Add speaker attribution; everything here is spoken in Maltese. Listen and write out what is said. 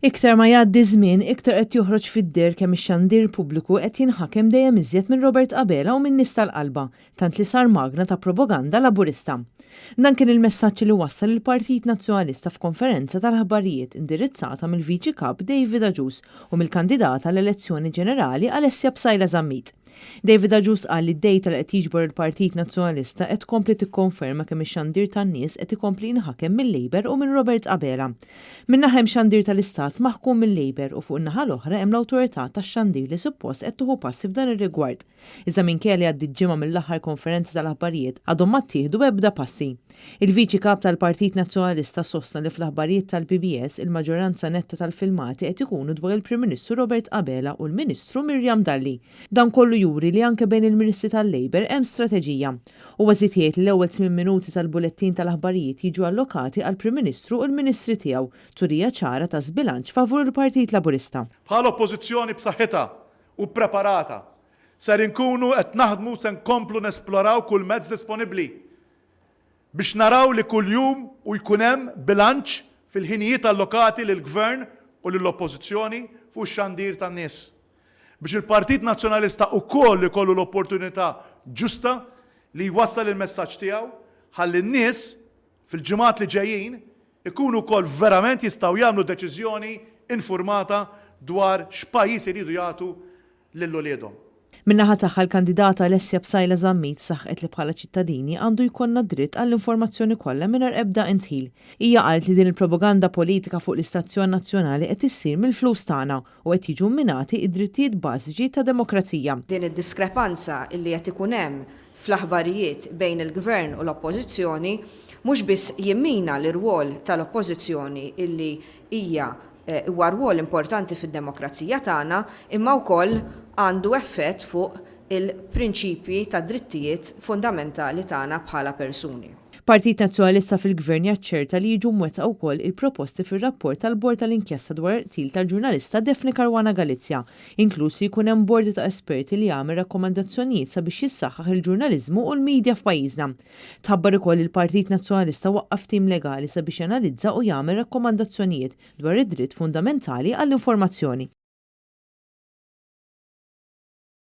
Speaker 1: Iktar ma jgħaddi żmien iktar qed joħroġ fid-der kemm ix-xandir pubbliku qed jinħakem dejjem iżjed minn Robert Qabela u minn nies tal-qalba, tant li sar magna ta' propaganda laburista. Dan kien il-messaġġ li wassal il-Partit Nazzjonalista f'konferenza tal-aħbarijiet indirizzata mill-Viċi Kap David Agius u mill-kandidata l-elezzjoni ġenerali Alessia Bsajla Żammit. David Agius qal li d-dejta li qed jiġbor il-Partit Nazzjonalista qed tkompli tikkonferma kemm ix-xandir tan-nies qed ikompli jinħakem mill-Labor u minn Robert Qabela. Min-naħa hemm xandir tal-Istat maħkum mill-Labor u fuq in-naħa l-oħra hemm l-awtorità tax-xandir li suppost qed tieħu passi f'dan ir-rigward. Iżda minkejja li għaddiet ġimgħa mill-aħħar konferenza tal-aħbarijiet għadhom ma ttieħdu ebda passi. Il-Viċi Kap tal-Partit Nazzjonalista sostna li fl-aħbarijiet tal-PBS il-maġġoranza netta tal-filmati qed ikunu dwar il-Prim Ministru Robert Qabela u l-Ministru Miriam Dalli. Dan kollu juri li anke bejn il-Ministri tal-Labor hemm strateġija. U għażitiet li l-ewwel 8 minuti tal-bulettin tal-aħbarijiet jiġu allokati għall-Prim Ministru u l-Ministri tiegħu, turija ċara ta' żbilanċ favur il-Partit Laburista.
Speaker 2: Bħala oppożizzjoni b'saħħitha u ppreparata ser inkunu qed naħdmu se nkomplu nesploraw kull mezz disponibbli biex naraw li kuljum u jkun hemm bilanċ fil-ħinijiet allokati lill-Gvern u lill-Oppożizzjoni fuq ix-xandir tan-nies. Biex il-Partit Nazzjonalista wkoll ikollu l-opportunità ġusta li jwassal il-messaġġ tiegħu ħalli n-nies fil-ġimgħat li ġejjin ikunu wkoll verament jistgħu jagħmlu deċiżjoni informata dwar x'pajjiż iridu jagħtu lil uliedhom.
Speaker 1: Min-naħa tagħha l-kandidata Alessia Bsajla Żammit saħqet li bħala ċittadini għandu jkollna dritt għall-informazzjoni kollha mingħajr ebda intħil. Hija qalt li din il-propaganda politika fuq l-istazzjon nazzjonali qed issir mill-flus tagħna u qed jiġu minati id-drittijiet bażiċi ta' demokrazija.
Speaker 3: Din id-diskrepanza illi qed ikun hemm fl-aħbarijiet bejn il-Gvern u l-Oppożizzjoni mhux biss jimmina l-irwol tal-Oppożizzjoni illi hija huwa rwol importanti fid-demokrazija tagħna, imma wkoll għandu effett fuq il-prinċipji ta' drittijiet fundamentali tagħna bħala persuni.
Speaker 1: Partit Nazzjonalista fil-Gvern jaċċerta li jiġu mwettqa wkoll il-proposti fir-rapport tal-Bord tal-Inkjesta dwar il-qtil tal-ġurnalista Defni Caruana Galizja, inkluż jkun hemm bordi ta' esperti li jagħmel rakkomandazzjonijiet sabiex jissaħħaħ il-ġurnaliżmu u l-midja f'pajjiżna. Tħabbar ukoll il-Partit Nazzjonalista waqqaf tim legali sabiex janalizza u jagħmel rakkomandazzjonijiet dwar id-dritt fundamentali għall-informazzjoni.